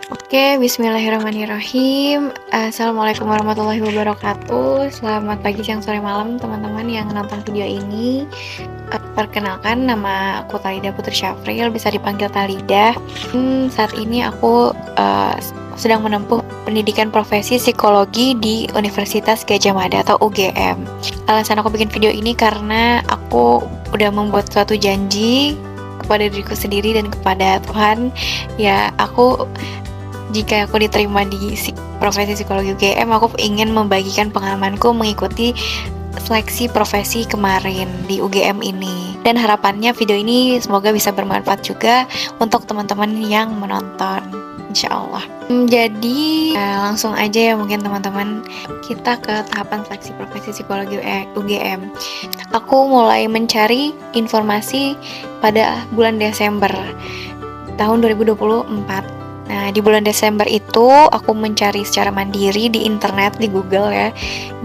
Oke, bismillahirrahmanirrahim. Assalamualaikum warahmatullahi wabarakatuh. Selamat pagi, siang, sore, malam teman-teman yang nonton video ini. Perkenalkan, nama aku Talida Putri Syafril, bisa dipanggil Talida. Saat ini aku sedang menempuh pendidikan profesi psikologi di Universitas Gadjah Mada atau UGM. Alasan aku bikin video ini karena aku udah membuat suatu janji kepada diriku sendiri dan kepada Tuhan. Ya, jika aku diterima di profesi psikologi UGM, aku ingin membagikan pengalamanku mengikuti seleksi profesi kemarin di UGM ini. Dan harapannya video ini semoga bisa bermanfaat juga untuk teman-teman yang menonton, insya Allah. Jadi langsung aja ya mungkin teman-teman, kita ke tahapan seleksi profesi psikologi UGM. Aku mulai mencari informasi pada bulan Desember tahun 2024. Nah, di bulan Desember itu aku mencari secara mandiri di internet, di Google ya.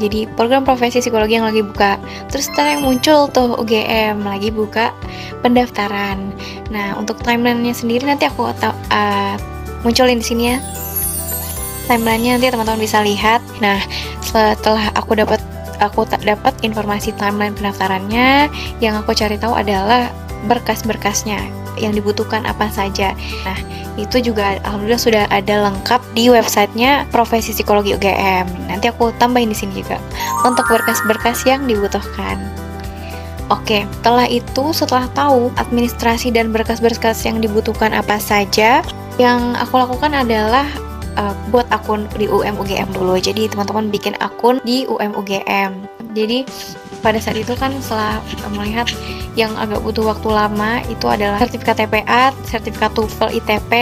Jadi program profesi psikologi yang lagi buka. Terus yang muncul tuh UGM lagi buka pendaftaran. Nah, untuk timelinenya sendiri nanti aku munculin di sini ya. Timelinenya nanti teman-teman bisa lihat. Nah, setelah aku dapat informasi timeline pendaftarannya, yang aku cari tahu adalah berkas-berkasnya yang dibutuhkan apa saja. Nah, itu juga alhamdulillah sudah ada lengkap di websitenya Profesi Psikologi UGM. Nanti aku tambahin di sini juga untuk berkas-berkas yang dibutuhkan. Oke, setelah tahu administrasi dan berkas-berkas yang dibutuhkan apa saja, yang aku lakukan adalah buat akun di UGM dulu. Jadi teman-teman bikin akun di UGM. Jadi pada saat itu kan setelah melihat yang agak butuh waktu lama itu adalah sertifikat TPA, sertifikat TOEFL, ITP,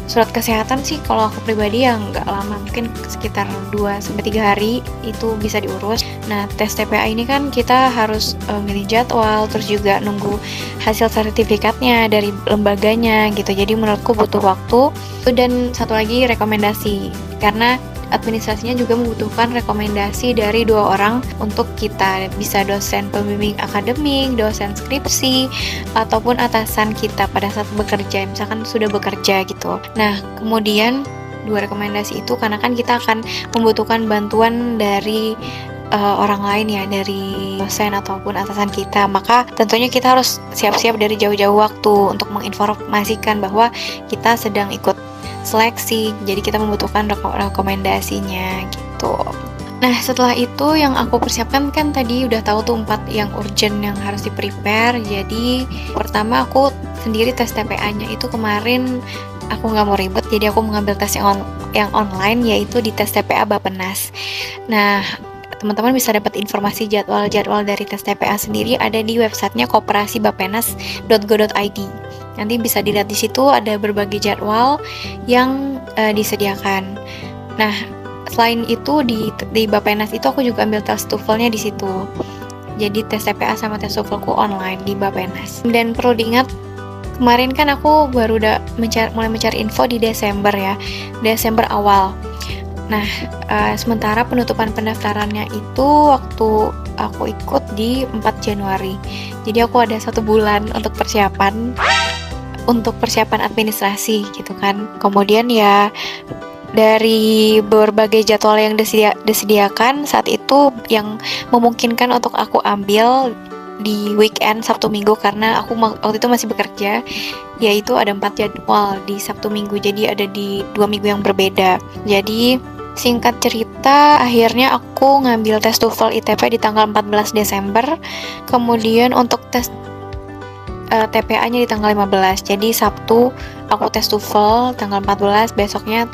surat kesehatan sih kalau aku pribadi yang nggak lama, mungkin sekitar 2-3 hari itu bisa diurus. Nah, tes TPA ini kan kita harus milih jadwal, terus juga nunggu hasil sertifikatnya dari lembaganya gitu. Jadi menurutku butuh waktu. Dan satu lagi rekomendasi, karena administrasinya juga membutuhkan rekomendasi dari 2 orang untuk kita, bisa dosen pembimbing akademik, dosen skripsi, ataupun atasan kita pada saat bekerja, misalkan sudah bekerja gitu. Nah, kemudian 2 rekomendasi itu karena kan kita akan membutuhkan bantuan dari orang lain ya, dari dosen ataupun atasan kita, maka tentunya kita harus siap-siap dari jauh-jauh waktu untuk menginformasikan bahwa kita sedang ikut seleksi, jadi kita membutuhkan rekomendasinya gitu. Nah, setelah itu yang aku persiapkan kan tadi udah tahu tuh 4 yang urgent yang harus di-prepare. Jadi pertama aku sendiri tes TPA-nya itu kemarin aku nggak mau ribet, jadi aku mengambil tes yang online, yaitu di tes TPA Bappenas. Nah, teman-teman bisa dapat informasi jadwal dari tes TPA sendiri ada di websitenya koperasibapenas.go.id. Nanti bisa dilihat di situ ada berbagai jadwal yang disediakan. Nah, selain itu di Bappenas itu aku juga ambil tes TOEFL-nya di situ. Jadi tes TPA sama tes TOEFL-ku online di Bappenas. Dan perlu diingat, kemarin kan aku baru mulai mencari info di Desember ya, Desember awal. Nah, sementara penutupan pendaftarannya itu waktu aku ikut di 4 Januari. Jadi aku ada 1 bulan untuk persiapan administrasi gitu kan. Kemudian ya dari berbagai jadwal yang disediakan saat itu, yang memungkinkan untuk aku ambil di weekend Sabtu Minggu, karena aku waktu itu masih bekerja, yaitu ada 4 jadwal di Sabtu Minggu, jadi ada di 2 minggu yang berbeda. Jadi singkat cerita, akhirnya aku ngambil tes TOEFL ITP di tanggal 14 Desember. Kemudian untuk tes TPA-nya di tanggal 15. Jadi Sabtu aku tes TOEFL tanggal 14, besoknya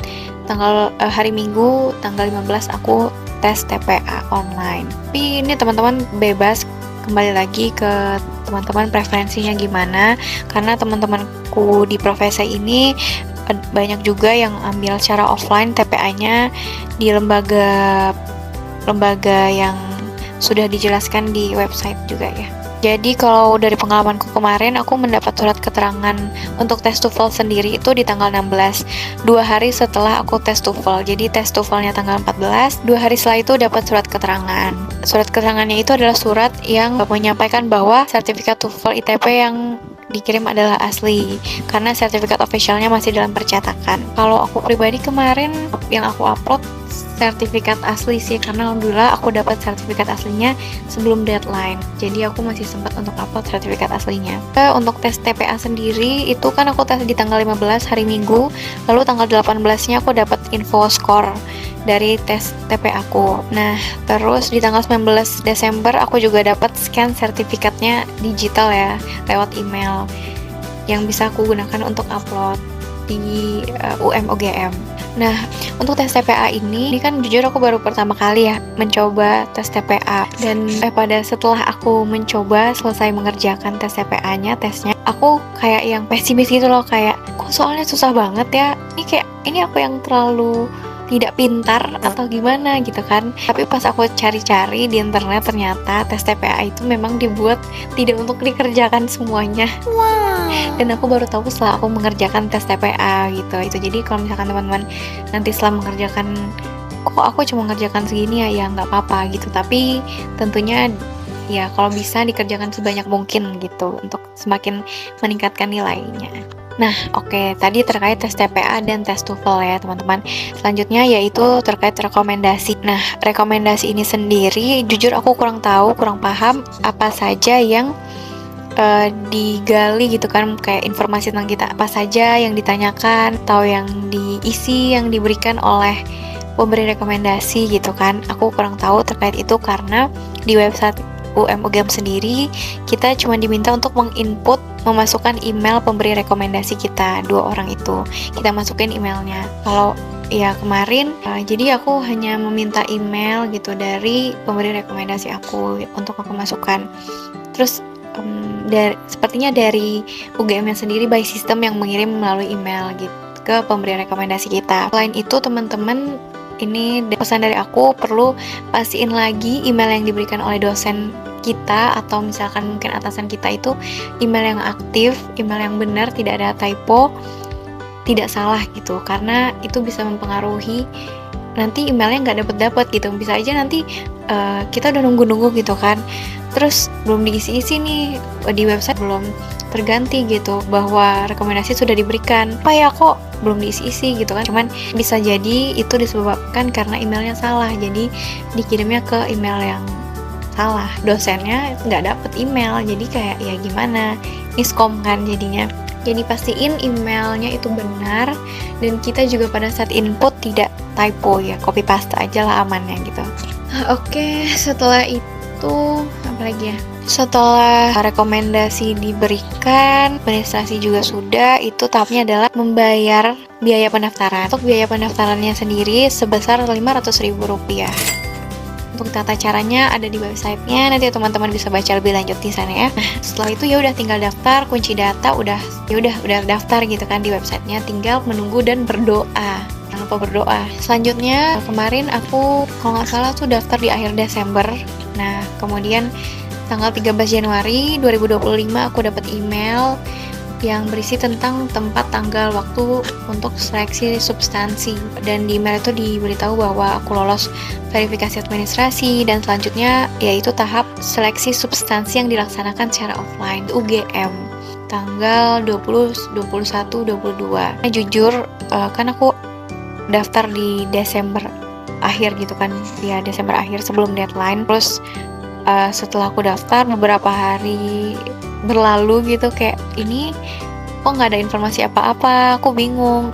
hari Minggu tanggal 15 aku tes TPA online. Tapi ini teman-teman bebas, kembali lagi ke teman-teman preferensinya gimana, karena teman-temanku di profesi ini banyak juga yang ambil secara offline TPA-nya di lembaga yang sudah dijelaskan di website juga ya. Jadi kalau dari pengalamanku kemarin, aku mendapat surat keterangan untuk tes TOEFL sendiri itu di tanggal 16, 2 hari setelah aku tes TOEFL. Jadi tes TOEFL-nya tanggal 14, 2 hari setelah itu dapat surat keterangan. Surat keterangannya itu adalah surat yang menyampaikan bahwa sertifikat TOEFL ITP yang dikirim adalah asli, karena sertifikat officialnya masih dalam percetakan. Kalau aku pribadi kemarin yang aku upload sertifikat asli sih, karena alhamdulillah aku dapat sertifikat aslinya sebelum deadline, jadi aku masih sempat untuk upload sertifikat aslinya. Untuk tes TPA sendiri itu kan aku tes di tanggal 15 hari Minggu, lalu tanggal 18-nya aku dapat info skor dari tes TPA aku. Nah, terus di tanggal 19 Desember aku juga dapat scan sertifikatnya digital ya, lewat email, yang bisa aku gunakan untuk upload di UM/UGM. Nah, untuk tes TPA ini kan jujur aku baru pertama kali ya mencoba tes TPA, dan pada setelah aku mencoba selesai mengerjakan tes TPA-nya, tesnya, aku kayak yang pesimis gitu loh, kayak kok soalnya susah banget ya, ini aku yang terlalu tidak pintar atau gimana gitu kan. Tapi pas aku cari-cari di internet, ternyata tes TPA itu memang dibuat tidak untuk dikerjakan semuanya. Wow. Dan aku baru tahu setelah aku mengerjakan tes TPA gitu. Itu jadi kalau misalkan teman-teman nanti setelah mengerjakan, kok aku cuma mengerjakan segini ya nggak apa-apa gitu. Tapi tentunya ya kalau bisa dikerjakan sebanyak mungkin gitu untuk semakin meningkatkan nilainya. Nah, oke, tadi terkait tes TPA dan tes TOEFL ya, teman-teman. Selanjutnya yaitu terkait rekomendasi. Nah, rekomendasi ini sendiri, jujur aku kurang tahu, kurang paham apa saja yang digali gitu kan, kayak informasi tentang kita apa saja yang ditanyakan atau yang diisi, yang diberikan oleh pemberi rekomendasi gitu kan. Aku kurang tahu terkait itu karena di website UM/UGM sendiri kita cuma diminta untuk menginput, memasukkan email pemberi rekomendasi kita, 2 orang itu kita masukin emailnya. Kalau ya kemarin jadi aku hanya meminta email gitu dari pemberi rekomendasi aku untuk aku masukkan. Terus sepertinya dari UGM-nya sendiri by system yang mengirim melalui email gitu ke pemberi rekomendasi kita. Selain itu teman-teman, ini pesan dari aku, perlu pastiin lagi email yang diberikan oleh dosen kita atau misalkan mungkin atasan kita itu email yang aktif, email yang benar, tidak ada typo, tidak salah gitu, karena itu bisa mempengaruhi nanti emailnya nggak dapet gitu. Bisa aja nanti kita udah nunggu gitu kan, terus belum diisi-isi nih di website, belum terganti gitu bahwa rekomendasi sudah diberikan, apa ya kok belum diisi-isi gitu kan. Cuman bisa jadi itu disebabkan karena emailnya salah, jadi dikirimnya ke email yang salah, dosennya nggak dapet email, jadi kayak ya gimana, miskom kan jadinya. Jadi pastiin emailnya itu benar, dan kita juga pada saat input tidak typo ya, copy paste aja lah amannya gitu. Oke, setelah itu apa lagi ya? Setelah rekomendasi diberikan, administrasi juga sudah, itu tahapnya adalah membayar biaya pendaftaran. Untuk biaya pendaftarannya sendiri sebesar Rp500.000. Untuk tata caranya ada di websitenya, nanti teman-teman bisa baca lebih lanjut di sana ya. Nah, setelah itu ya udah tinggal daftar, kunci data udah daftar gitu kan di websitenya, tinggal menunggu dan berdoa. Jangan lupa berdoa. Selanjutnya kemarin aku kalau nggak salah tuh daftar di akhir Desember. Nah, kemudian tanggal 13 Januari 2025 aku dapat email yang berisi tentang tempat, tanggal, waktu untuk seleksi substansi, dan di email itu diberitahu bahwa aku lolos verifikasi administrasi, dan selanjutnya yaitu tahap seleksi substansi yang dilaksanakan secara offline UGM tanggal 20, 21, 22. Nah, jujur kan aku daftar di Desember akhir gitu kan, ya Desember akhir sebelum deadline. Terus setelah aku daftar beberapa hari berlalu gitu, kayak ini kok nggak ada informasi apa-apa, aku bingung.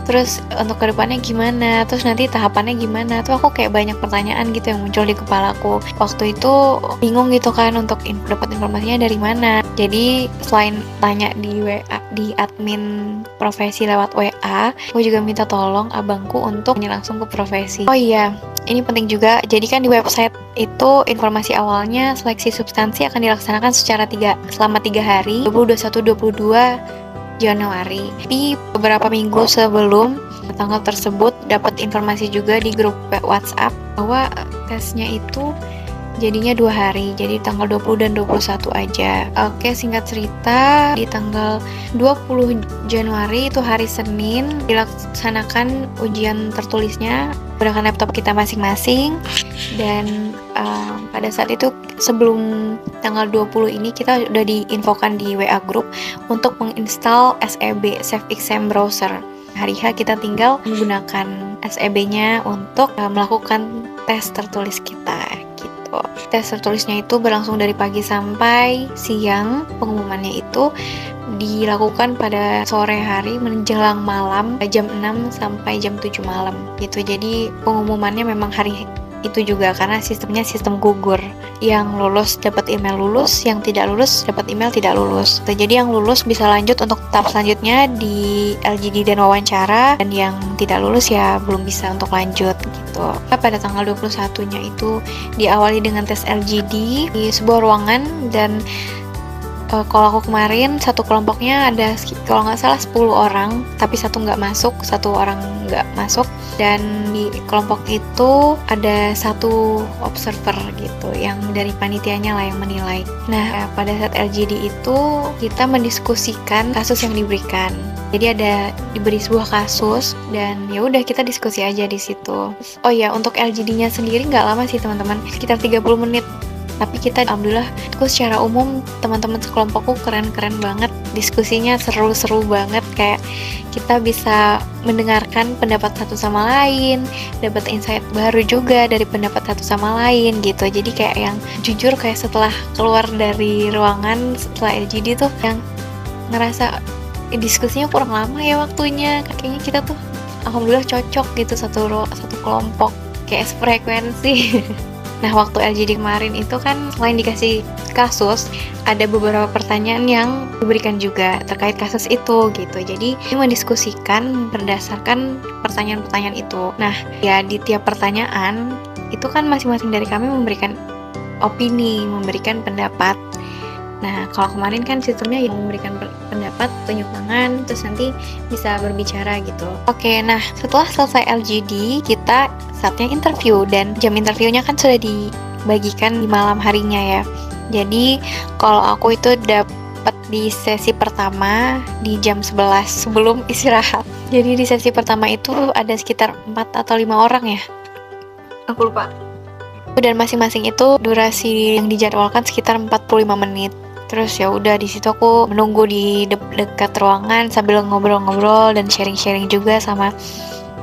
Terus untuk kedepannya gimana, terus nanti tahapannya gimana, tuh aku kayak banyak pertanyaan gitu yang muncul di kepalaku. Waktu itu bingung gitu kan untuk dapat informasinya dari mana. Jadi selain tanya di WA, di admin profesi lewat WA, aku juga minta tolong abangku untuk nanya langsung ke profesi. Oh iya, ini penting juga. Jadi kan di website itu informasi awalnya seleksi substansi akan dilaksanakan selama 3 hari, 2021-22 Januari. Tapi beberapa minggu sebelum tanggal tersebut dapat informasi juga di grup WhatsApp bahwa tesnya itu jadinya 2 hari, jadi tanggal 20 dan 21 aja. Oke, singkat cerita, di tanggal 20 Januari itu hari Senin dilaksanakan ujian tertulisnya menggunakan laptop kita masing-masing. Dan pada saat itu sebelum tanggal 20 ini kita udah diinfokan di WA group untuk menginstal SEB Save Exam Browser. Hari H kita tinggal menggunakan SEB-nya untuk melakukan tes tertulis kita gitu. Tes tertulisnya itu berlangsung dari pagi sampai siang. Pengumumannya itu dilakukan pada sore hari menjelang malam jam 6 sampai jam 7 malam gitu. Jadi pengumumannya memang hari itu juga karena sistemnya sistem gugur. Yang lulus dapat email lulus, yang tidak lulus dapat email tidak lulus. Jadi yang lulus bisa lanjut untuk tahap selanjutnya di LGD dan wawancara, dan yang tidak lulus ya belum bisa untuk lanjut gitu. Pada tanggal 21-nya itu diawali dengan tes LGD di sebuah ruangan, dan kalau aku kemarin satu kelompoknya ada kalau nggak salah 10 orang, tapi satu orang nggak masuk, dan di kelompok itu ada satu observer gitu yang dari panitianya lah yang menilai. Nah, pada saat LGD itu kita mendiskusikan kasus yang diberikan. Jadi diberi sebuah kasus, dan ya udah kita diskusi aja di situ. Oh ya, untuk LGD-nya sendiri nggak lama sih teman-teman, sekitar 30 menit. Tapi kita alhamdulillah secara umum teman-teman sekelompokku keren-keren banget, diskusinya seru-seru banget, kayak kita bisa mendengarkan pendapat satu sama lain, dapat insight baru juga dari pendapat satu sama lain gitu. Jadi kayak yang jujur kayak setelah keluar dari ruangan setelah LGD tuh yang ngerasa diskusinya kurang lama ya waktunya, kayaknya kita tuh alhamdulillah cocok gitu satu kelompok, kayak frekuensi. Nah, waktu LGD kemarin itu kan selain dikasih kasus, ada beberapa pertanyaan yang diberikan juga terkait kasus itu gitu. Jadi ini mendiskusikan berdasarkan pertanyaan-pertanyaan itu. Nah, ya di tiap pertanyaan itu kan masing-masing dari kami memberikan opini, memberikan pendapat. Nah, kalau kemarin kan sistemnya yang memberikan pendapat, tunjuk tangan, terus nanti bisa berbicara gitu. Oke, nah setelah selesai LGD, kita saatnya interview, dan jam interviewnya kan sudah dibagikan di malam harinya ya. Jadi, kalau aku itu dapat di sesi pertama di jam 11 sebelum istirahat. Jadi di sesi pertama itu ada sekitar 4 atau 5 orang ya. Aku lupa. Dan masing-masing itu durasi yang dijadwalkan sekitar 45 menit. Terus ya udah di situ aku menunggu di dekat ruangan sambil ngobrol-ngobrol dan sharing-sharing juga sama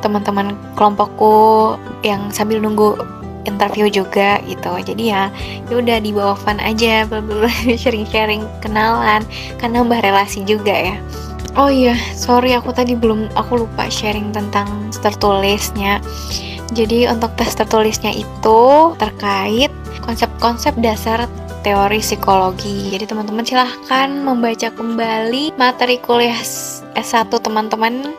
teman-teman kelompokku yang sambil nunggu interview juga gitu. Jadi ya udah di bawah fun aja, sharing-sharing, kenalan, kan nambah relasi juga ya. Oh iya, sorry aku lupa sharing tentang tertulisnya. Jadi untuk tes tertulisnya itu terkait konsep-konsep dasar teori psikologi. Jadi teman-teman silahkan membaca kembali materi kuliah S1 teman-teman.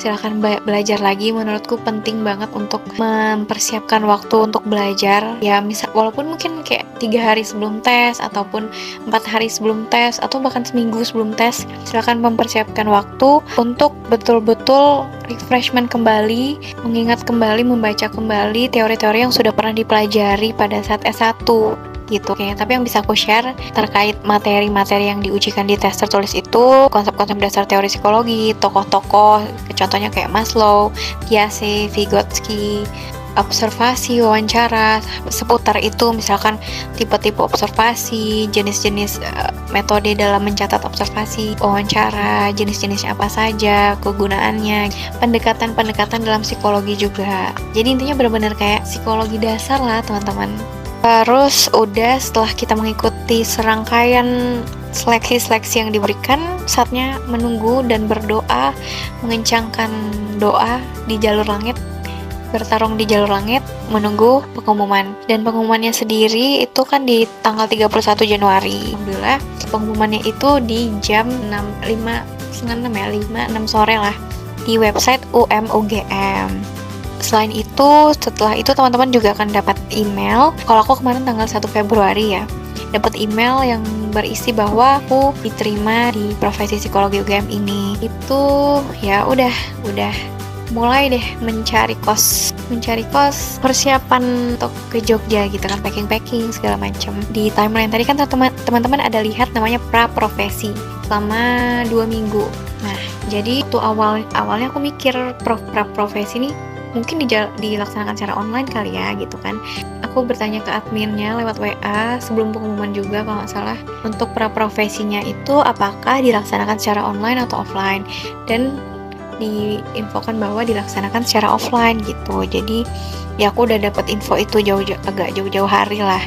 Silahkan belajar lagi, menurutku penting banget untuk mempersiapkan waktu untuk belajar. Ya walaupun mungkin kayak 3 hari sebelum tes, ataupun 4 hari sebelum tes, atau bahkan seminggu sebelum tes, silahkan mempersiapkan waktu untuk betul-betul refreshment kembali, mengingat kembali, membaca kembali teori-teori yang sudah pernah dipelajari pada saat S1 gitu. Oke, tapi yang bisa aku share terkait materi-materi yang diujikan di tes tertulis itu konsep-konsep dasar teori psikologi, tokoh-tokoh, contohnya kayak Maslow, Piaget, Vygotsky, observasi, wawancara, seputar itu misalkan tipe-tipe observasi, jenis-jenis metode dalam mencatat observasi, wawancara, jenis-jenisnya apa saja, kegunaannya, pendekatan-pendekatan dalam psikologi juga. Jadi intinya benar-benar kayak psikologi dasar lah teman-teman. Terus udah setelah kita mengikuti serangkaian seleksi-seleksi yang diberikan, saatnya menunggu dan berdoa, mengencangkan doa di jalur langit, bertarung di jalur langit, menunggu pengumuman. Dan pengumumannya sendiri itu kan di tanggal 31 Januari. Alhamdulillah pengumumannya itu di jam 5 sore lah di website UGM. Selain itu, setelah itu teman-teman juga akan dapat email. Kalau aku kemarin tanggal 1 Februari ya, dapat email yang berisi bahwa aku diterima di profesi psikologi UGM ini. Itu ya udah mulai deh mencari kos, persiapan untuk ke Jogja gitu kan, packing segala macam. Di timeline tadi kan teman-teman ada lihat namanya pra-profesi selama 2 minggu. Nah, jadi waktu awalnya aku mikir pra-profesi nih mungkin dilaksanakan secara online kali ya gitu kan. Aku bertanya ke adminnya lewat WA sebelum pengumuman juga kalau nggak salah, untuk pra-profesinya itu apakah dilaksanakan secara online atau offline, dan diinfokan bahwa dilaksanakan secara offline gitu. Jadi ya aku udah dapat info itu agak jauh-jauh hari lah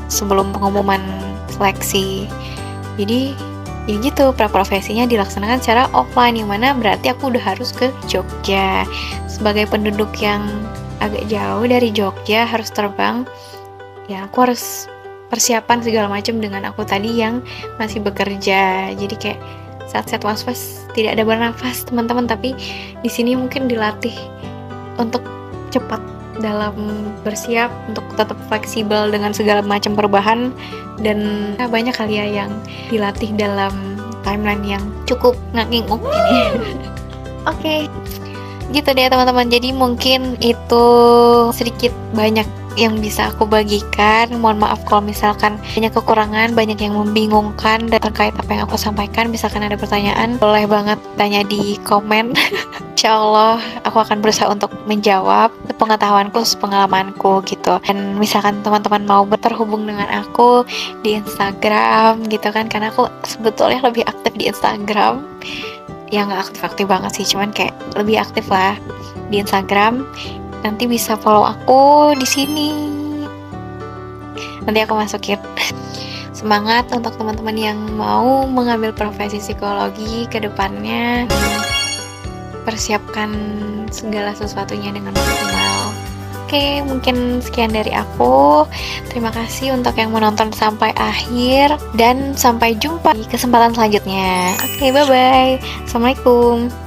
sebelum pengumuman seleksi. Jadi ya gitu, pra-profesinya dilaksanakan secara offline, yang mana berarti aku udah harus ke Jogja. Sebagai penduduk yang agak jauh dari Jogja, harus terbang, ya aku harus persiapan segala macam dengan aku tadi yang masih bekerja. Jadi kayak saat-saat was-was tidak ada bernafas teman-teman, tapi di sini mungkin dilatih untuk cepat dalam bersiap, untuk tetap fleksibel dengan segala macam perubahan, dan banyak kali ya yang dilatih dalam timeline yang cukup ngak-nginguk ini. Oke, gitu deh teman-teman. Jadi mungkin itu sedikit banyak yang bisa aku bagikan. Mohon maaf kalau misalkan banyak kekurangan, banyak yang membingungkan dan terkait apa yang aku sampaikan. Misalkan ada pertanyaan, boleh banget tanya di komen. Insya Allah aku akan berusaha untuk menjawab sepengetahuanku, sepengalamanku gitu. Dan misalkan teman-teman mau terhubung dengan aku di Instagram gitu kan, karena aku sebetulnya lebih aktif di Instagram. Ya nggak aktif-aktif banget sih, cuman kayak lebih aktif lah di Instagram. Nanti bisa follow aku di sini. Nanti aku masukin. Semangat untuk teman-teman yang mau mengambil profesi psikologi ke depannya. Persiapkan segala sesuatunya dengan maksimal. Oke, mungkin sekian dari aku. Terima kasih untuk yang menonton sampai akhir, dan sampai jumpa di kesempatan selanjutnya. Oke, bye-bye. Assalamualaikum.